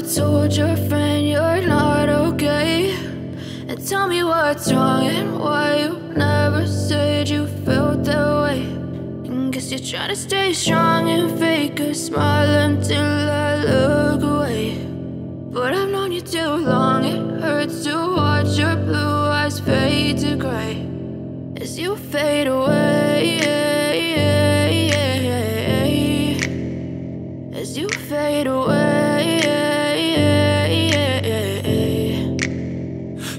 told your friend you're not okay, and tell me what's wrong and why you never said you felt that way. And guess you're trying to stay strong and fake a smile until I look away. But I've known you too long, it hurts to watch your blue eyes fade to gray as you fade away, as you fade away.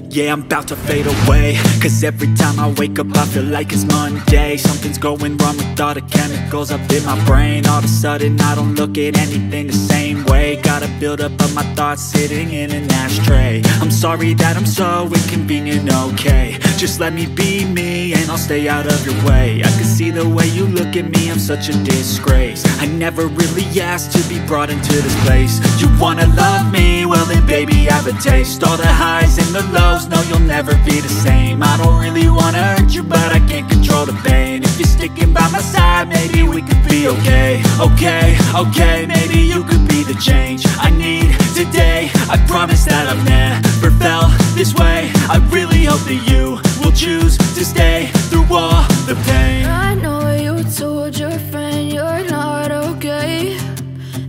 Yeah, I'm about to fade away, cause every time I wake up I feel like it's Monday. Something's going wrong with all the chemicals up in my brain. All of a sudden I don't look at anything the same way. Got a buildup of my thoughts sitting in an ashtray. I'm sorry that I'm so inconvenient, okay. Just let me be me and I'll stay out of your way. I can see the way you look at me, I'm such a disgrace. I never really asked to be brought into this place. You wanna love me? Well then baby, have a taste. All the highs and the lows, no, you'll never be the same. I don't really wanna hurt you, but I can't control the pain. If you're sticking by my side, maybe we could be okay. Okay, maybe you could be the change I need today. I promise that I've never felt this way. I really hope that you will choose to stay through all the pain. I know you told your friend you're not okay,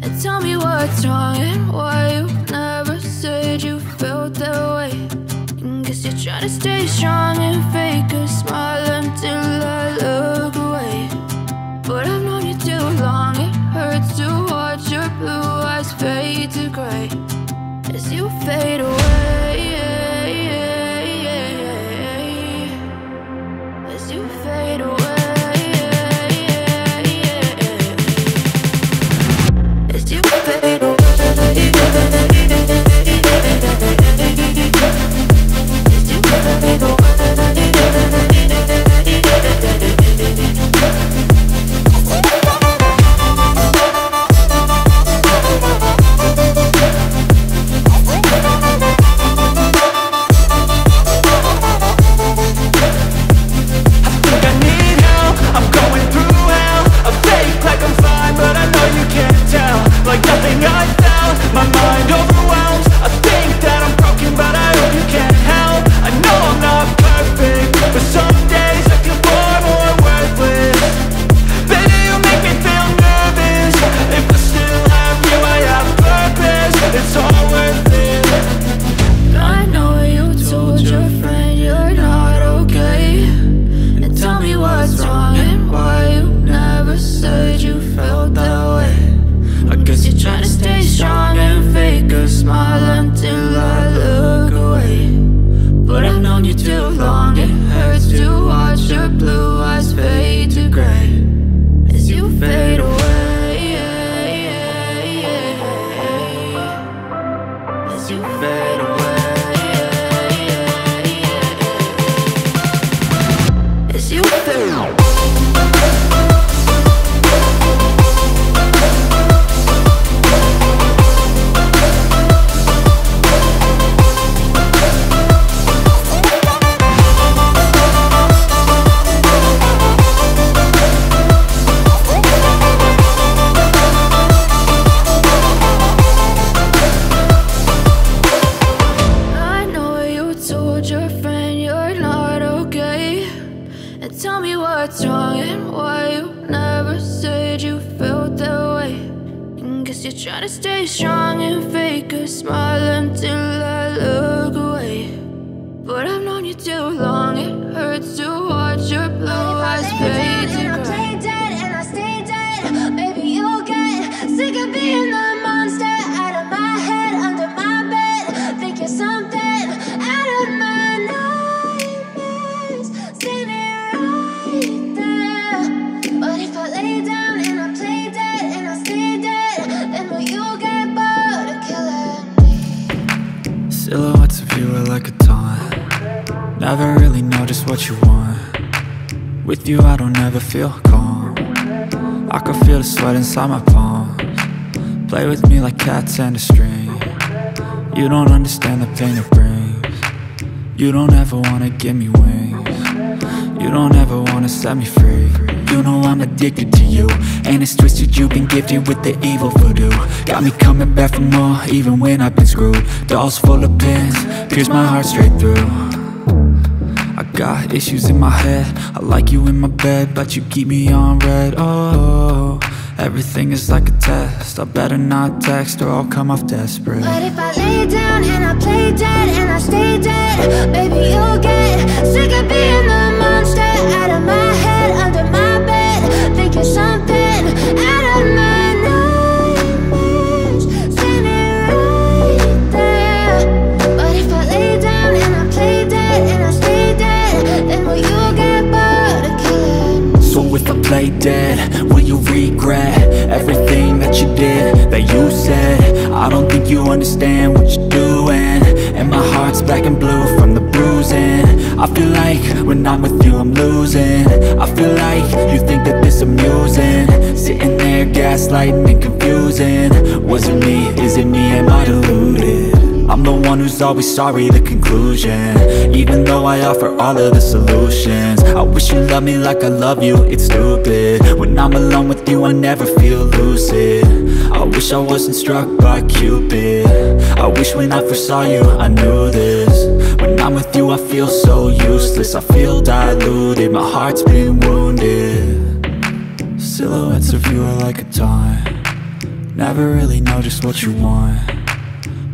and tell me what's wrong and why you never said you felt that way. Guess you're trying to stay strong and fake a smile until I look away. But I've known you too long, it hurts to watch your blue eyes fade to gray as you fade away, as you fade away, as you fade away. Silhouettes of you are like a taunt. Never really know just what you want. With you I don't ever feel calm. I can feel the sweat inside my palms. Play with me like cats and a string. You don't understand the pain it brings. You don't ever wanna give me wings. You don't ever wanna set me free. You know I'm addicted to you, and it's twisted, you've been gifted with the evil voodoo. Got me coming back for more, even when I've been screwed. Dolls full of pins, pierce my heart straight through. I got issues in my head, I like you in my bed, but you keep me on red. Oh, everything is like a test, I better not text or I'll come off desperate. But if I lay down and I play dead and I stay dead, baby, you'll get sick of being the monster out of my head, under my bed, thinking something out of my nightmares, standing right there. But if I lay down and I play dead and I stay dead, then will you get bored of killing? So if I play dead, will you regret everything that you did, that you said? I don't think you understand what you're doing, and my heart's black and blue from the bruising. I feel like when I'm with you I'm losing. I feel like you think that this amusing, sitting there gaslighting and confusing. Was it me? Is it me? Am I deluded? I'm the one who's always sorry, the conclusion, even though I offer all of the solutions. I wish you loved me like I love you, it's stupid. When I'm alone with you I never feel lucid. I wish I wasn't struck by Cupid. I wish when I first saw you I knew this. When I'm with you I feel so useless, I feel diluted, my heart's been wounded. Silhouettes of you are like a taunt, never really know just what you want.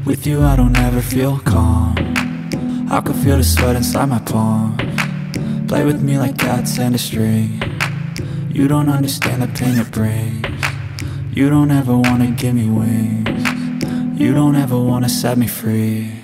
With you I don't ever feel calm, I can feel the sweat inside my palms. Play with me like cats and a string, you don't understand the pain it brings. You don't ever wanna give me wings, you don't ever wanna set me free.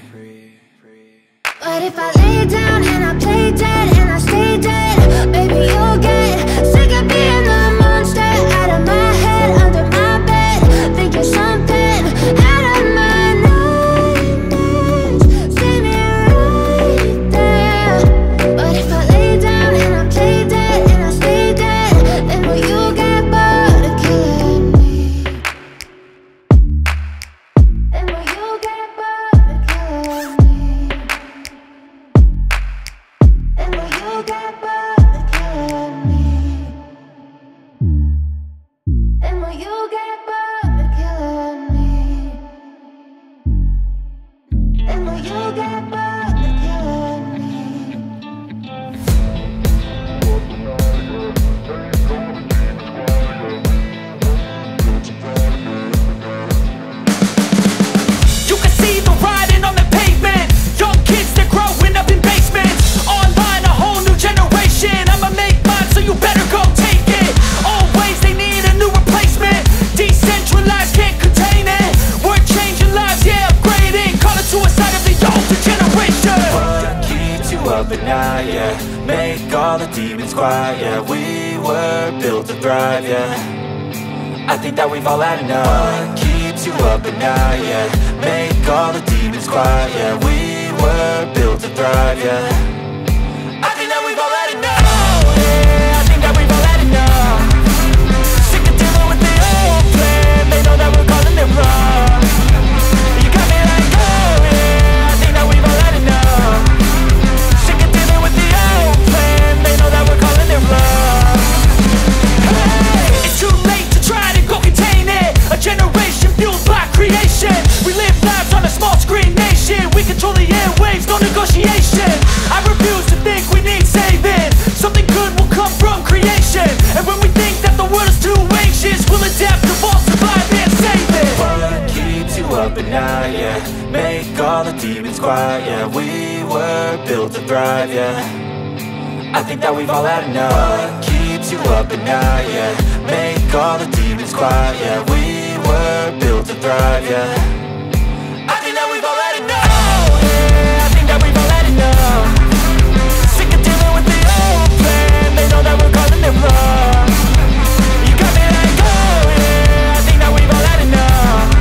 But if I lay down and I play dead and I stay dead, baby, you'll get sick of being the monster out of my head, under my bed, thinking something out of my nightmares, standing right there. But if I lay down and I play dead and I stay dead, then will you get bored of killing me? Then will you get bored of killing me? And will you get bored of killing me? And will you get bored of killing me? And will you get bored of killing me? You can see the writing on the pavement, young kids, they're growing up in basements. Online, a whole new generation, I'ma make mine, so you better go take it. Always they need a new replacement, decentralized, can't contain it. We're changing lives, yeah, upgrading, call it suicide of the older generation. What keeps you up at night, yeah, make all the demons quiet, yeah. We were built to thrive, yeah, I think that we've all had enough. What keeps you up at night, yeah, make all the demons quiet, yeah. We were built to thrive, yeah, I think that we've all had enough. Yeah, I think that we've all had enough. Sick of dealing with the old plan, they know that we're calling it wrong. You got me like, oh yeah, I think that we've all had enough. Sick of dealing with the old plan, they know that we're calling it wrong. Hey, it's too late to try to go contain it. A generation fueled by creation. We live lives on a small screen nation. We control the airwaves, no negotiation. I refuse to think we need saving. Something good will come from creation. And when we think that the world is too anxious, we'll adapt, evolve, survive and save it. What keeps you up at night, yeah, make all the demons quiet, yeah. We were built to thrive, yeah, I think that we've all had enough. What keeps you up at night, yeah, make all the demons quiet, yeah. We were built to thrive, yeah, I think that we've all had enough. Yeah, I think that we've all had enough. Sick of dealing with the old plan, they know that we're calling it wrong. You got me like, oh yeah, I think that we've all had enough.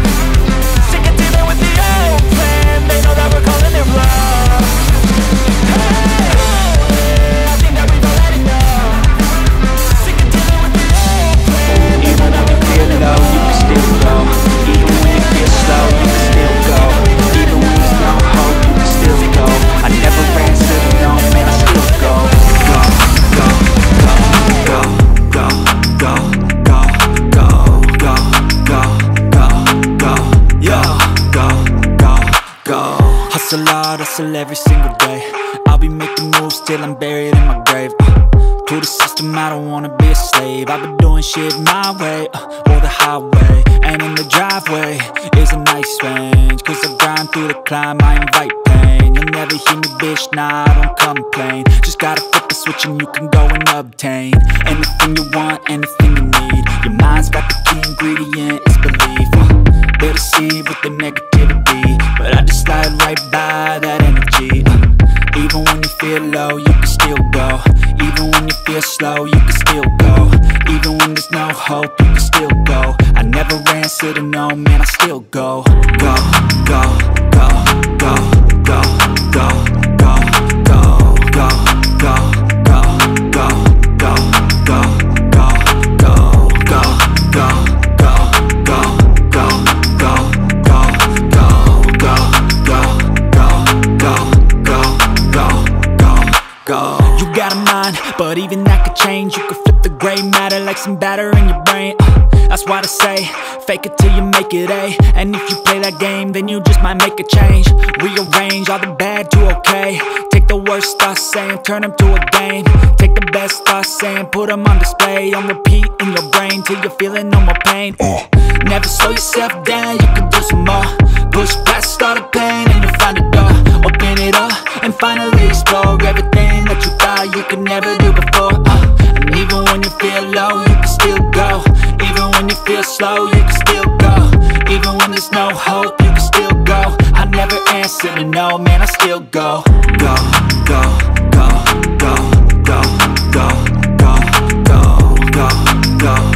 Sick of dealing with the old plan, they know that we're calling it wrong. Hey, oh yeah, I think that we've all had enough. Sick of dealing with the old plan. Even when we feel low, you can still go. Even when it feels slow, hustle every single day. I'll be making moves till I'm buried in my grave. To the system, I don't wanna be a slave. I've been doing shit my way, or the highway. And in the driveway is a nice range, cause I grind through the climb, I invite pain. You'll never hear me, bitch, nah, I don't complain. Just gotta flip the switch and you can go and obtain anything you want, anything you need. Your mind's got the key ingredient, it's belief. They'll deceive with the negativity, but I just slide right by that energy. Even when you feel low, you can still go. Even when you feel slow, you can still go. Even when there's no hope, you can still go. I never answer to no, man, I still go. Go, go, go, go, go, go, go, go, go, go, go, go, go, go, go, go, go, go, go, go. You got a mind, but even that could change. You could flip the gray matter like some batter in your brain. That's why they say, fake it till you make it A. And if you play that game, then you just might make a change. Rearrange all the bad to okay. Take the worst thoughts saying, turn them to a game. Take the best thoughts saying, put them on display. On repeat in your brain till you're feeling no more pain. Never slow yourself down, you can do some more. Push past all the pain and you'll find a door. Open it up and finally explore everything that you thought you could never do before. And even when you feel low, you can still go. Even when you feel slow, you can still go. Even when there's no hope, you can still go. I never answer to no, man, I still go. Go, go, go, go, go, go, go, go, go, go.